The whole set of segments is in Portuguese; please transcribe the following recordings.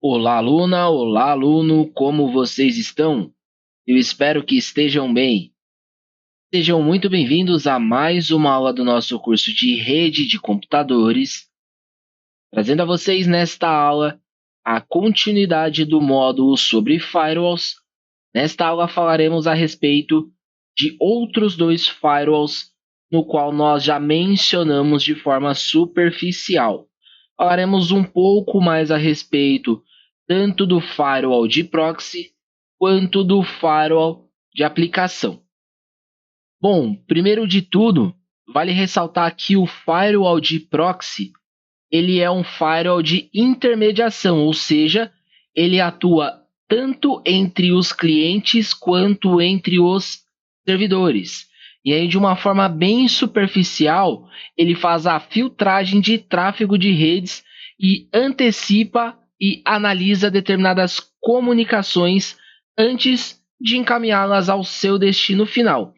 Olá, aluna! Olá, aluno! Como vocês estão? Eu espero que estejam bem. Sejam muito bem-vindos a mais uma aula do nosso curso de Rede de Computadores, trazendo a vocês nesta aula a continuidade do módulo sobre firewalls. Nesta aula falaremos a respeito de outros dois firewalls, no qual nós já mencionamos de forma superficial. Falaremos um pouco mais a respeito tanto do firewall de proxy quanto do firewall de aplicação. Bom, primeiro de tudo, vale ressaltar que o firewall de proxy ele é um firewall de intermediação, ou seja, ele atua tanto entre os clientes quanto entre os servidores. E aí, de uma forma bem superficial, ele faz a filtragem de tráfego de redes e antecipa e analisa determinadas comunicações antes de encaminhá-las ao seu destino final.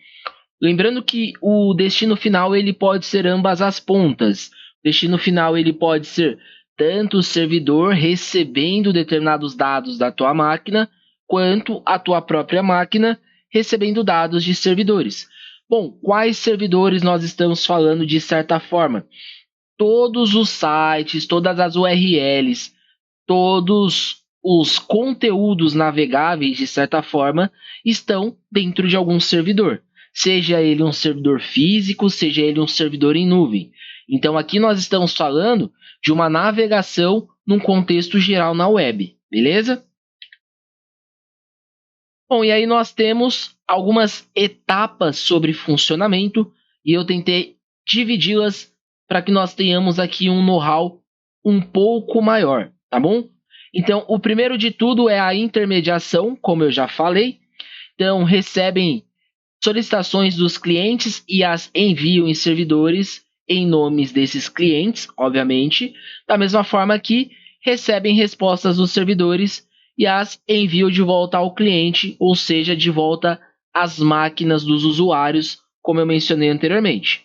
Lembrando que o destino final ele pode ser ambas as pontas. O destino final ele pode ser tanto o servidor recebendo determinados dados da tua máquina, quanto a tua própria máquina recebendo dados de servidores. Bom, quais servidores nós estamos falando de certa forma? Todos os sites, todas as URLs, todos os conteúdos navegáveis, de certa forma, estão dentro de algum servidor. Seja ele um servidor físico, seja ele um servidor em nuvem. Então, aqui nós estamos falando de uma navegação num contexto geral na web, beleza? Bom, e aí nós temos algumas etapas sobre funcionamento e eu tentei dividi-las para que nós tenhamos aqui um know-how um pouco maior, tá bom? Então, o primeiro de tudo é a intermediação, como eu já falei. Então, recebem solicitações dos clientes e as enviam em servidores em nomes desses clientes, obviamente, da mesma forma que recebem respostas dos servidores e as enviam de volta ao cliente, ou seja, de volta às máquinas dos usuários, como eu mencionei anteriormente.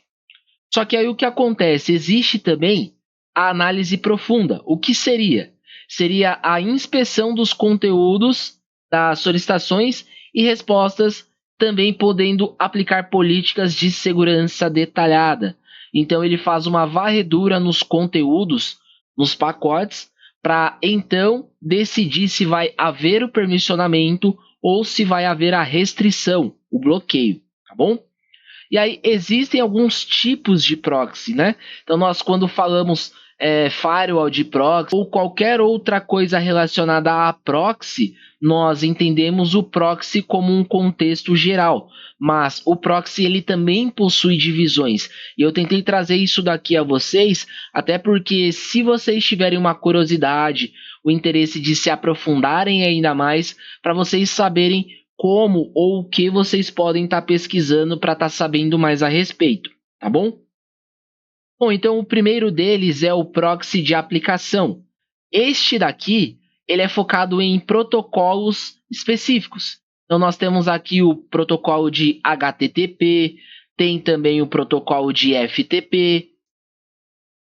Só que aí o que acontece? Existe também a análise profunda. O que seria? Seria a inspeção dos conteúdos das solicitações e respostas, também podendo aplicar políticas de segurança detalhada. Então ele faz uma varredura nos conteúdos, nos pacotes, para então decidir se vai haver o permissionamento ou se vai haver a restrição, o bloqueio, tá bom? E aí existem alguns tipos de proxy, né? Então nós quando falamos firewall de proxy ou qualquer outra coisa relacionada a proxy, nós entendemos o proxy como um contexto geral. Mas o proxy ele também possui divisões. E eu tentei trazer isso daqui a vocês, até porque se vocês tiverem uma curiosidade, o interesse de se aprofundarem ainda mais, para vocês saberem como ou o que vocês podem estar pesquisando para estar sabendo mais a respeito, tá bom? Bom, então o primeiro deles é o proxy de aplicação. Este daqui, ele é focado em protocolos específicos. Então nós temos aqui o protocolo de HTTP, tem também o protocolo de FTP,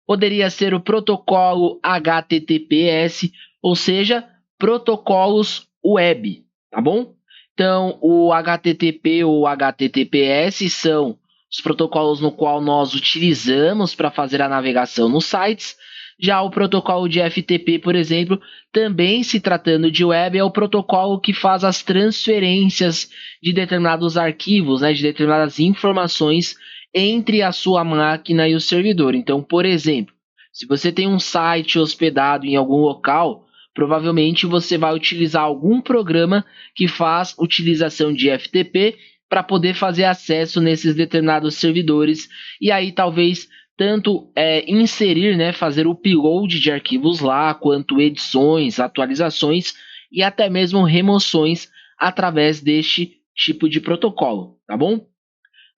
poderia ser o protocolo HTTPS, ou seja, protocolos web, tá bom? Então, o HTTP ou HTTPS são os protocolos no qual nós utilizamos para fazer a navegação nos sites. Já o protocolo de FTP, por exemplo, também se tratando de web, é o protocolo que faz as transferências de determinados arquivos, né, de determinadas informações entre a sua máquina e o servidor. Então, por exemplo, se você tem um site hospedado em algum local, provavelmente você vai utilizar algum programa que faz utilização de FTP para poder fazer acesso nesses determinados servidores e aí talvez tanto inserir, né, fazer o upload de arquivos lá, quanto edições, atualizações e até mesmo remoções através deste tipo de protocolo, tá bom?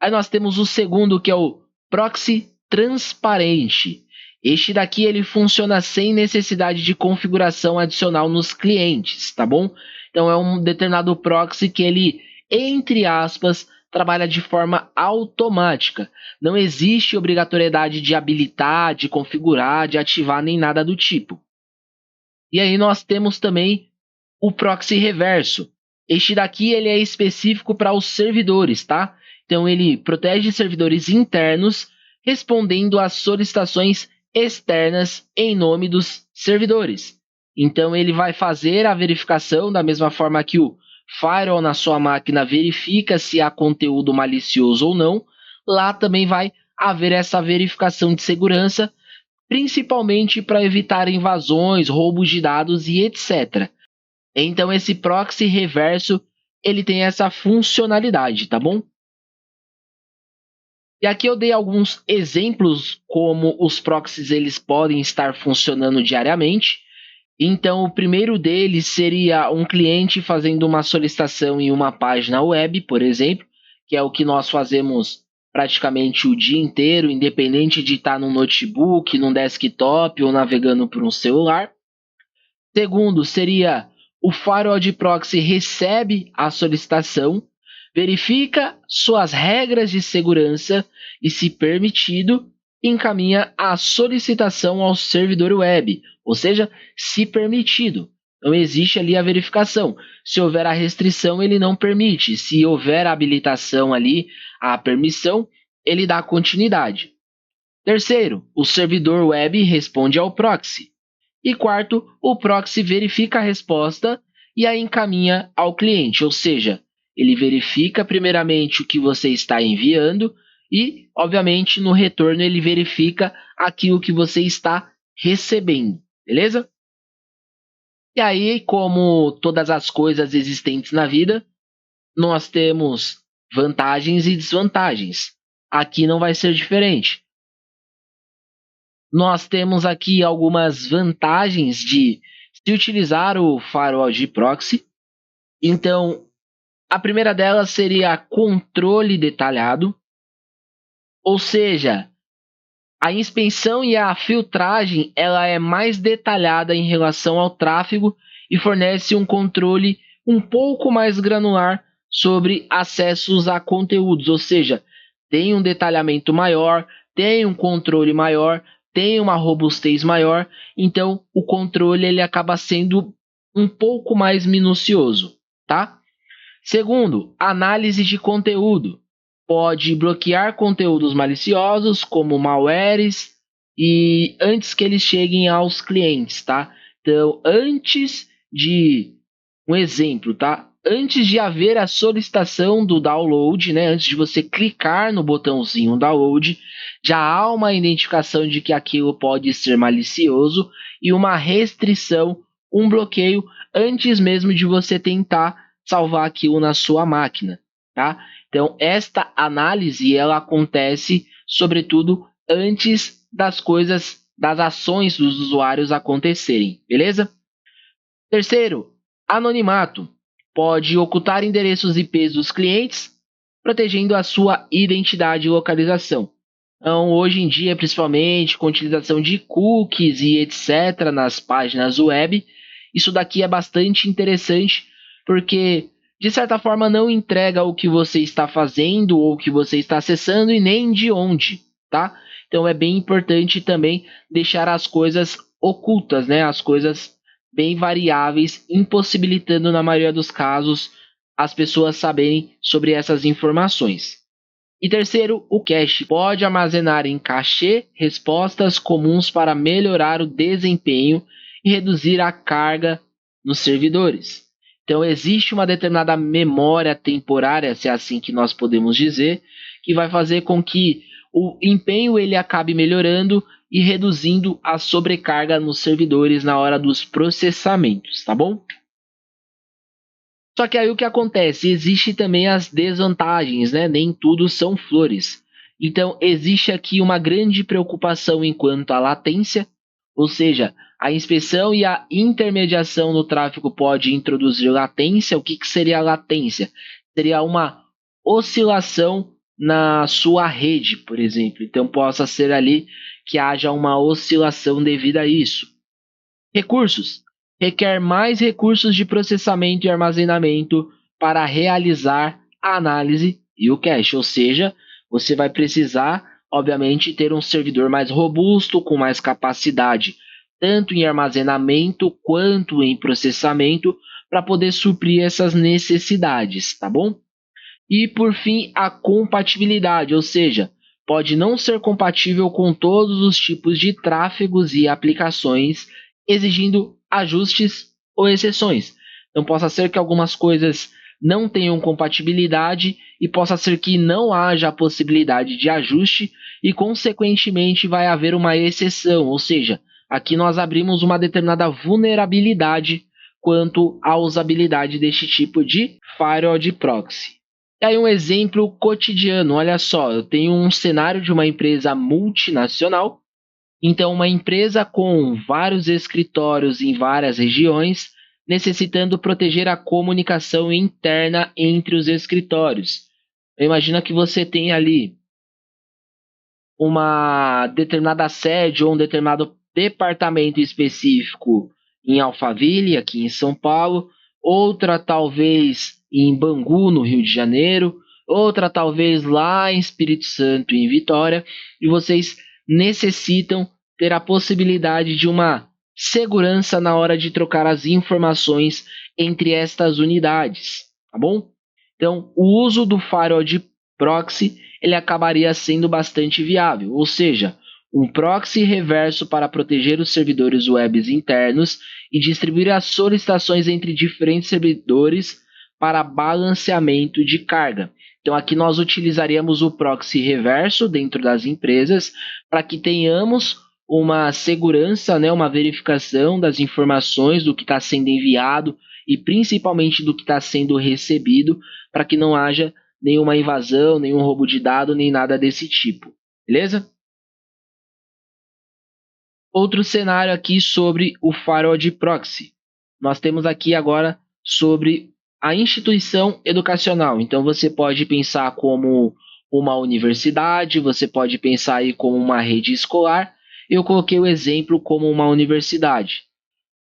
Aí nós temos o segundo, que é o proxy transparente. Este daqui ele funciona sem necessidade de configuração adicional nos clientes, tá bom? Então é um determinado proxy que ele, entre aspas, trabalha de forma automática. Não existe obrigatoriedade de habilitar, de configurar, de ativar, nem nada do tipo. E aí nós temos também o proxy reverso. Este daqui ele é específico para os servidores, tá? Então ele protege servidores internos respondendo às solicitações externas em nome dos servidores. Então ele vai fazer a verificação da mesma forma que o firewall na sua máquina verifica se há conteúdo malicioso ou não. Lá também vai haver essa verificação de segurança, principalmente para evitar invasões, roubos de dados e etc. Então esse proxy reverso ele tem essa funcionalidade, tá bom? E aqui eu dei alguns exemplos como os proxies eles podem estar funcionando diariamente. Então o primeiro deles seria um cliente fazendo uma solicitação em uma página web, por exemplo, que é o que nós fazemos praticamente o dia inteiro, independente de estar num notebook, num desktop ou navegando por um celular. Segundo, seria o firewall de proxy recebe a solicitação, verifica suas regras de segurança e, se permitido, encaminha a solicitação ao servidor web, ou seja, se permitido. Então existe ali a verificação. Se houver a restrição, ele não permite. Se houver a habilitação ali, a permissão, ele dá continuidade. Terceiro, o servidor web responde ao proxy. E quarto, o proxy verifica a resposta e a encaminha ao cliente, ou seja, ele verifica primeiramente o que você está enviando e, obviamente, no retorno ele verifica aquilo que você está recebendo, beleza? E aí, como todas as coisas existentes na vida, nós temos vantagens e desvantagens. Aqui não vai ser diferente. Nós temos aqui algumas vantagens de se utilizar o firewall de proxy. Então, a primeira delas seria controle detalhado, ou seja, a inspeção e a filtragem ela é mais detalhada em relação ao tráfego e fornece um controle um pouco mais granular sobre acessos a conteúdos, ou seja, tem um detalhamento maior, tem um controle maior, tem uma robustez maior, então o controle ele acaba sendo um pouco mais minucioso, tá? Segundo, análise de conteúdo. Pode bloquear conteúdos maliciosos, como malwares, e antes que eles cheguem aos clientes, tá? Então, antes de... Um exemplo, tá? Antes de haver a solicitação do download, né? Antes de você clicar no botãozinho download, já há uma identificação de que aquilo pode ser malicioso e uma restrição, um bloqueio, antes mesmo de você tentar salvar aquilo na sua máquina, tá? Então, esta análise ela acontece, sobretudo, antes das coisas, das ações dos usuários acontecerem, beleza? Terceiro, anonimato. Pode ocultar endereços IPs dos clientes, protegendo a sua identidade e localização. Então, hoje em dia, principalmente com a utilização de cookies e etc. nas páginas web, isso daqui é bastante interessante, porque de certa forma não entrega o que você está fazendo ou o que você está acessando e nem de onde, tá? Então é bem importante também deixar as coisas ocultas, né? As coisas bem variáveis, impossibilitando na maioria dos casos as pessoas saberem sobre essas informações. E terceiro, o cache pode armazenar em cachê respostas comuns para melhorar o desempenho e reduzir a carga nos servidores. Então existe uma determinada memória temporária, se é assim que nós podemos dizer, que vai fazer com que o empenho ele acabe melhorando e reduzindo a sobrecarga nos servidores na hora dos processamentos, tá bom? Só que aí o que acontece? Existe também as desvantagens, né? Nem tudo são flores. Então existe aqui uma grande preocupação enquanto à latência, ou seja, a inspeção e a intermediação no tráfego pode introduzir latência. O que seria a latência? Seria uma oscilação na sua rede, por exemplo. Então possa ser ali que haja uma oscilação devido a isso. Recursos. Requer mais recursos de processamento e armazenamento para realizar a análise e o cache. Ou seja, você vai precisar, obviamente, ter um servidor mais robusto, com mais capacidade, tanto em armazenamento quanto em processamento, para poder suprir essas necessidades, tá bom? E por fim, a compatibilidade, ou seja, pode não ser compatível com todos os tipos de tráfegos e aplicações, exigindo ajustes ou exceções. Então, possa ser que algumas coisas não tenham compatibilidade e possa ser que não haja a possibilidade de ajuste e, consequentemente, vai haver uma exceção, ou seja, aqui nós abrimos uma determinada vulnerabilidade quanto à usabilidade deste tipo de firewall de proxy. E aí um exemplo cotidiano, olha só, eu tenho um cenário de uma empresa multinacional, então uma empresa com vários escritórios em várias regiões, necessitando proteger a comunicação interna entre os escritórios. Imagina que você tem ali uma determinada sede ou um determinado departamento específico em Alphaville, aqui em São Paulo, outra talvez em Bangu, no Rio de Janeiro, outra talvez lá em Espírito Santo, em Vitória, e vocês necessitam ter a possibilidade de uma segurança na hora de trocar as informações entre estas unidades, tá bom? Então, o uso do firewall de proxy ele acabaria sendo bastante viável, ou seja, um proxy reverso para proteger os servidores web internos e distribuir as solicitações entre diferentes servidores para balanceamento de carga. Então aqui nós utilizaríamos o proxy reverso dentro das empresas para que tenhamos uma segurança, né, uma verificação das informações do que está sendo enviado e principalmente do que está sendo recebido, para que não haja nenhuma invasão, nenhum roubo de dado, nem nada desse tipo, beleza? Outro cenário aqui sobre o firewall de proxy. Nós temos aqui agora sobre a instituição educacional. Então você pode pensar como uma universidade, você pode pensar aí como uma rede escolar. Eu coloquei o exemplo como uma universidade.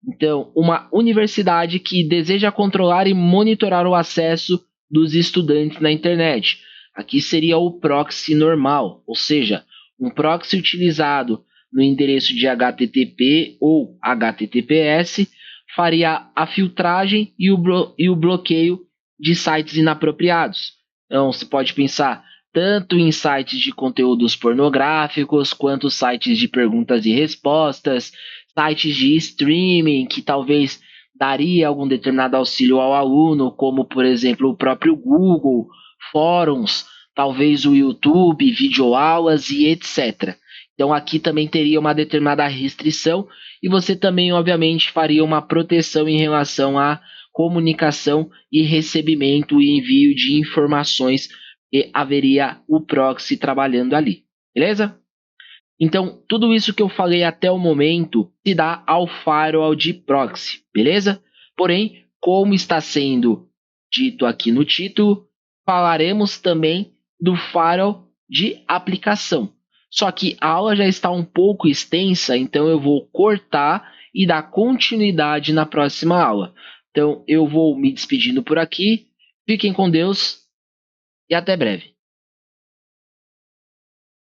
Então, uma universidade que deseja controlar e monitorar o acesso dos estudantes na internet. Aqui seria o proxy normal, ou seja, um proxy utilizado no endereço de HTTP ou HTTPS faria a filtragem e o bloqueio de sites inapropriados. Então, você pode pensar tanto em sites de conteúdos pornográficos, quanto sites de perguntas e respostas, sites de streaming que talvez daria algum determinado auxílio ao aluno, como por exemplo o próprio Google, fóruns, talvez o YouTube, videoaulas e etc. Então aqui também teria uma determinada restrição e você também obviamente faria uma proteção em relação à comunicação e recebimento e envio de informações e haveria o proxy trabalhando ali, beleza? Então, tudo isso que eu falei até o momento se dá ao firewall de proxy, beleza? Porém, como está sendo dito aqui no título, falaremos também do firewall de aplicação. Só que a aula já está um pouco extensa, então eu vou cortar e dar continuidade na próxima aula. Então, eu vou me despedindo por aqui. Fiquem com Deus e até breve.